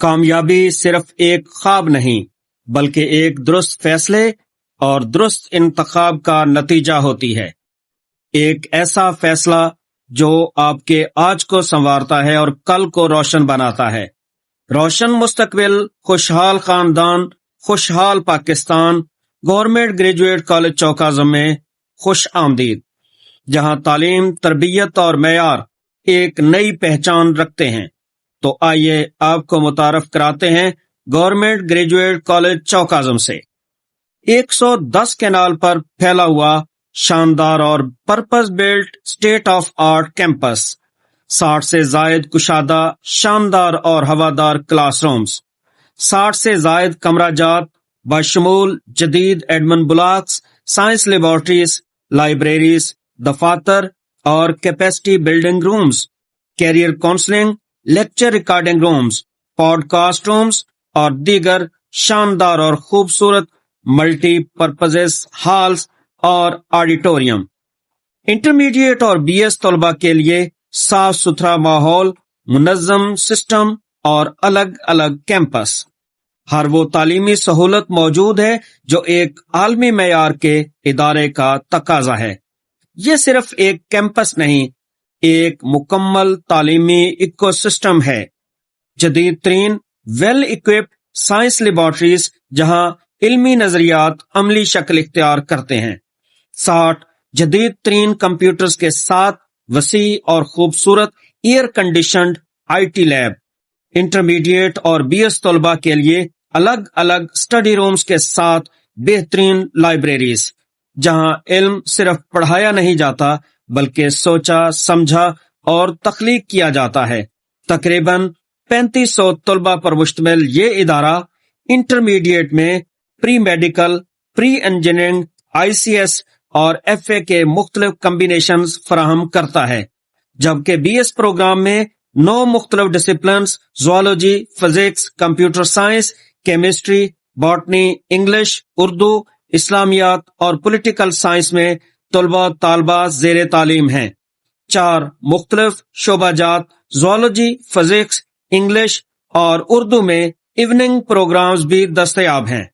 کامیابی صرف ایک خواب نہیں بلکہ ایک درست فیصلے اور درست انتخاب کا نتیجہ ہوتی ہے۔ ایک ایسا فیصلہ جو آپ کے آج کو سنوارتا ہے اور کل کو روشن بناتا ہے۔ روشن مستقبل، خوشحال خاندان، خوشحال پاکستان۔ گورنمنٹ گریجویٹ کالج چوکازم میں خوش آمدید، جہاں تعلیم، تربیت اور معیار ایک نئی پہچان رکھتے ہیں۔ تو آئیے آپ کو متعارف کراتے ہیں گورنمنٹ گریجویٹ کالج چوکازم سے۔ 110 کنال پر پھیلا ہوا شاندار اور purpose built state of art campus, 60 سے زائد کشادہ، شاندار اور ہوادار کلاس رومز، 60 سے زائد کمرہ جات بشمول جدید admin blocks, science laboratories, libraries, دفاتر اور capacity building rooms, career counselling, lecture recording rooms, پوڈ کاسٹ رومز اور دیگر شاندار اور خوبصورت ملٹی پرپزز ہالز اور آڈیٹوریم۔ انٹرمیڈیٹ اور بی ایس طلباء کے لیے صاف ستھرا ماحول، منظم سسٹم اور الگ الگ کیمپس۔ ہر وہ تعلیمی سہولت موجود ہے جو ایک عالمی معیار کے ادارے کا تقاضا ہے۔ یہ صرف ایک کیمپس نہیں، ایک مکمل تعلیمی ایکو سسٹم ہے۔ جدید ترین ویل اکوپڈ سائنس لیبارٹریز جہاں علمی نظریات عملی شکل اختیار کرتے ہیں، 60 جدید ترین کمپیوٹرز کے ساتھ وسیع اور خوبصورت year conditioned I T lab, intermediate اور بی ایس طلباء کے لیے الگ الگ اسٹڈی رومز کے ساتھ بہترین لائبریریز، جہاں علم صرف پڑھایا نہیں جاتا بلکہ سوچا، سمجھا اور تخلیق کیا جاتا ہے۔ تقریباً 3500 طلباء پر مشتمل یہ ادارہ انٹرمیڈیٹ میں پری میڈیکل، پری انجینئرنگ، آئی سی ایس اور ایف اے کے مختلف کمبینیشنز فراہم کرتا ہے، جبکہ بی ایس پروگرام میں 9 مختلف disciplines, zoology, physics, computer science, chemistry, botany, English, Urdu, اسلامیات اور پولیٹیکل سائنس میں طلباء طالبات زیر تعلیم ہیں۔ 4 مختلف شعبہ جات، زوالوجی، فزکس، انگلش اور اردو میں ایوننگ پروگرامز بھی دستیاب ہیں۔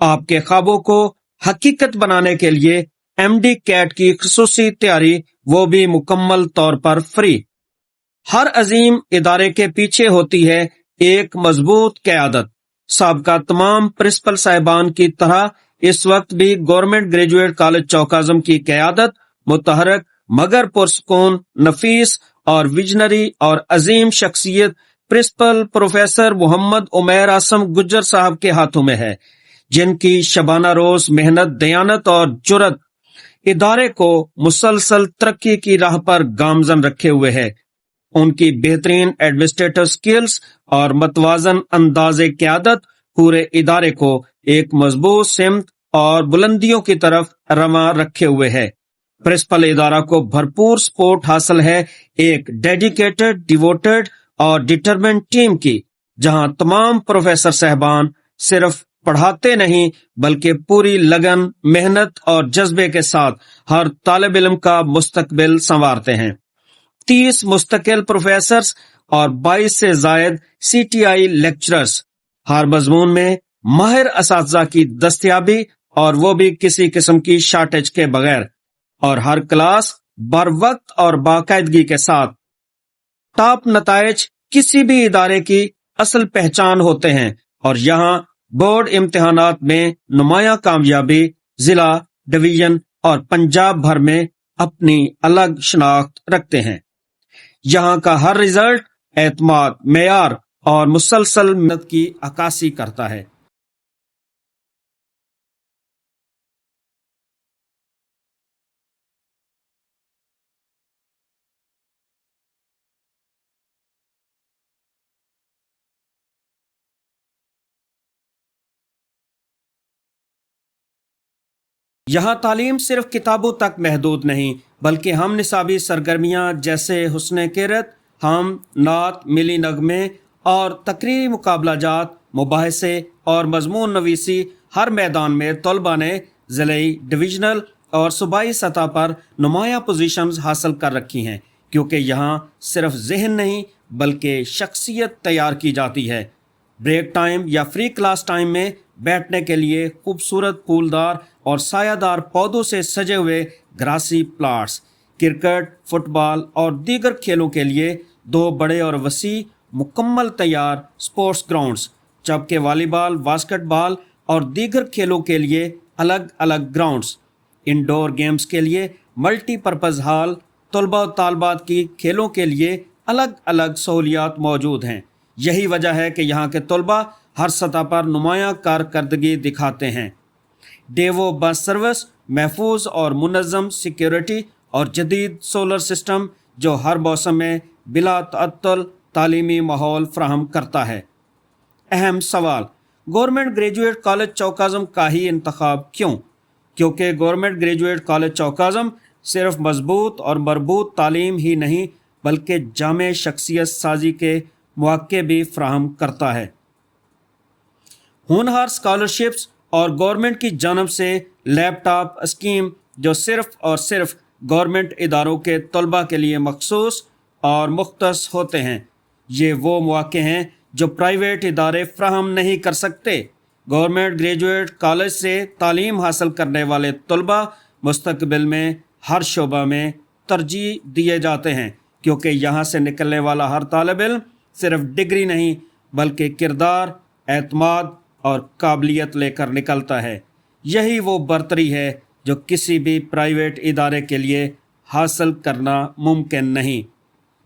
آپ کے خوابوں کو حقیقت بنانے کے لیے ایم ڈی کیٹ کی خصوصی تیاری، وہ بھی مکمل طور پر فری۔ ہر عظیم ادارے کے پیچھے ہوتی ہے ایک مضبوط قیادت۔ سابقہ تمام پرنسپل صاحبان کی طرح اس وقت بھی گورنمنٹ گریجویٹ کالج چوکازم کی قیادت متحرک مگر پرسکون، نفیس اور ویژنری اور عظیم شخصیت پرنسپل پروفیسر محمد عمیر اعظم گجر صاحب کے ہاتھوں میں ہے، جن کی شبانہ روز محنت، دیانت اور جرت ادارے کو مسلسل ترقی کی راہ پر گامزن رکھے ہوئے ہے۔ ان کی بہترین ایڈمنسٹریٹو سکلز اور متوازن انداز قیادت پورے ادارے کو ایک مضبوط سمت اور بلندیوں کی طرف رواں رکھے ہوئے ہے۔ پرنسپل ادارہ کو بھرپور سپورٹ حاصل ہے ایک ڈیڈیکیٹڈ، ڈیووٹڈ اور ڈٹرمنڈ ٹیم کی، جہاں تمام پروفیسر صاحبان صرف پڑھاتے نہیں بلکہ پوری لگن، محنت اور جذبے کے ساتھ ہر طالب علم کا مستقبل سنوارتے ہیں۔ 30 مستقل پروفیسرز اور 22 سے زائد سی ٹی آئی لیکچررز، ہر مضمون میں ماہر اساتذہ کی دستیابی اور وہ بھی کسی قسم کی شارٹیج کے بغیر، اور ہر کلاس بر وقت اور باقاعدگی کے ساتھ۔ ٹاپ نتائج کسی بھی ادارے کی اصل پہچان ہوتے ہیں، اور یہاں بورڈ امتحانات میں نمایاں کامیابی ضلع، ڈویژن اور پنجاب بھر میں اپنی الگ شناخت رکھتے ہیں۔ یہاں کا ہر رزلٹ اعتماد، معیار اور مسلسل محنت کی عکاسی کرتا ہے۔ یہاں تعلیم صرف کتابوں تک محدود نہیں، بلکہ ہم نصابی سرگرمیاں جیسے حسن قرت، ہم، نعت، ملی نغمے اور تقریری مقابلہ جات، مباحثے اور مضمون نویسی، ہر میدان میں طلباء نے ضلعی، ڈویژنل اور صوبائی سطح پر نمایاں پوزیشنز حاصل کر رکھی ہیں، کیونکہ یہاں صرف ذہن نہیں بلکہ شخصیت تیار کی جاتی ہے۔ بریک ٹائم یا فری کلاس ٹائم میں بیٹھنے کے لیے خوبصورت پھولدار اور سایہ دار پودوں سے سجے ہوئے گراسی پلاٹس، کرکٹ، فٹ بال اور دیگر کھیلوں کے لیے 2 بڑے اور وسیع مکمل تیار اسپورٹس گراؤنڈز، جبکہ والی بال، باسکٹ بال اور دیگر کھیلوں کے لیے الگ الگ گراؤنڈز، انڈور گیمز کے لیے ملٹی پرپز ہال، طلباء و طالبات کی کھیلوں کے لیے الگ الگ سہولیات موجود ہیں۔ یہی وجہ ہے کہ یہاں کے طلباء ہر سطح پر نمایاں کارکردگی دکھاتے ہیں۔ ڈیوو بس سروس، محفوظ اور منظم سیکیورٹی اور جدید سولر سسٹم جو ہر موسم میں بلا تعطل تعلیمی ماحول فراہم کرتا ہے۔ اہم سوال: گورنمنٹ گریجویٹ کالج چوکازم کا ہی انتخاب کیوں؟ کیونکہ گورنمنٹ گریجویٹ کالج چوکازم صرف مضبوط اور مربوط تعلیم ہی نہیں بلکہ جامع شخصیت سازی کے مواقع بھی فراہم کرتا ہے۔ ہونہار اسکالرشپس اور گورنمنٹ کی جانب سے لیپ ٹاپ اسکیم جو صرف اور صرف گورنمنٹ اداروں کے طلباء کے لیے مخصوص اور مختص ہوتے ہیں، یہ وہ مواقع ہیں جو پرائیویٹ ادارے فراہم نہیں کر سکتے۔ گورنمنٹ گریجویٹ کالج سے تعلیم حاصل کرنے والے طلباء مستقبل میں ہر شعبہ میں ترجیح دیے جاتے ہیں، کیونکہ یہاں سے نکلنے والا ہر طالب علم صرف ڈگری نہیں بلکہ کردار، اعتماد اور قابلیت لے کر نکلتا ہے۔ یہی وہ برتری ہے جو کسی بھی پرائیویٹ ادارے کے لیے حاصل کرنا ممکن نہیں۔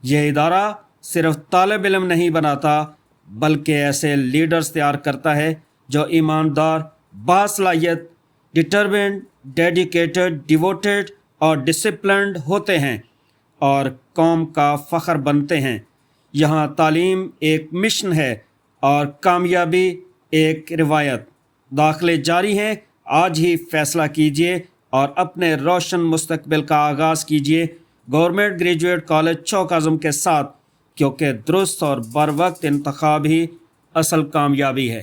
یہ ادارہ صرف طالب علم نہیں بناتا بلکہ ایسے لیڈرز تیار کرتا ہے جو ایماندار، باصلاحیت، ڈٹرمنڈ، ڈیڈیکیٹڈ، ڈیووٹڈ اور ڈسپلنڈ ہوتے ہیں اور قوم کا فخر بنتے ہیں۔ یہاں تعلیم ایک مشن ہے اور کامیابی ایک روایت۔ داخلے جاری ہیں، آج ہی فیصلہ کیجیے اور اپنے روشن مستقبل کا آغاز کیجیے گورنمنٹ گریجویٹ کالج چوکازم کے ساتھ، کیونکہ درست اور بر وقت انتخاب ہی اصل کامیابی ہے۔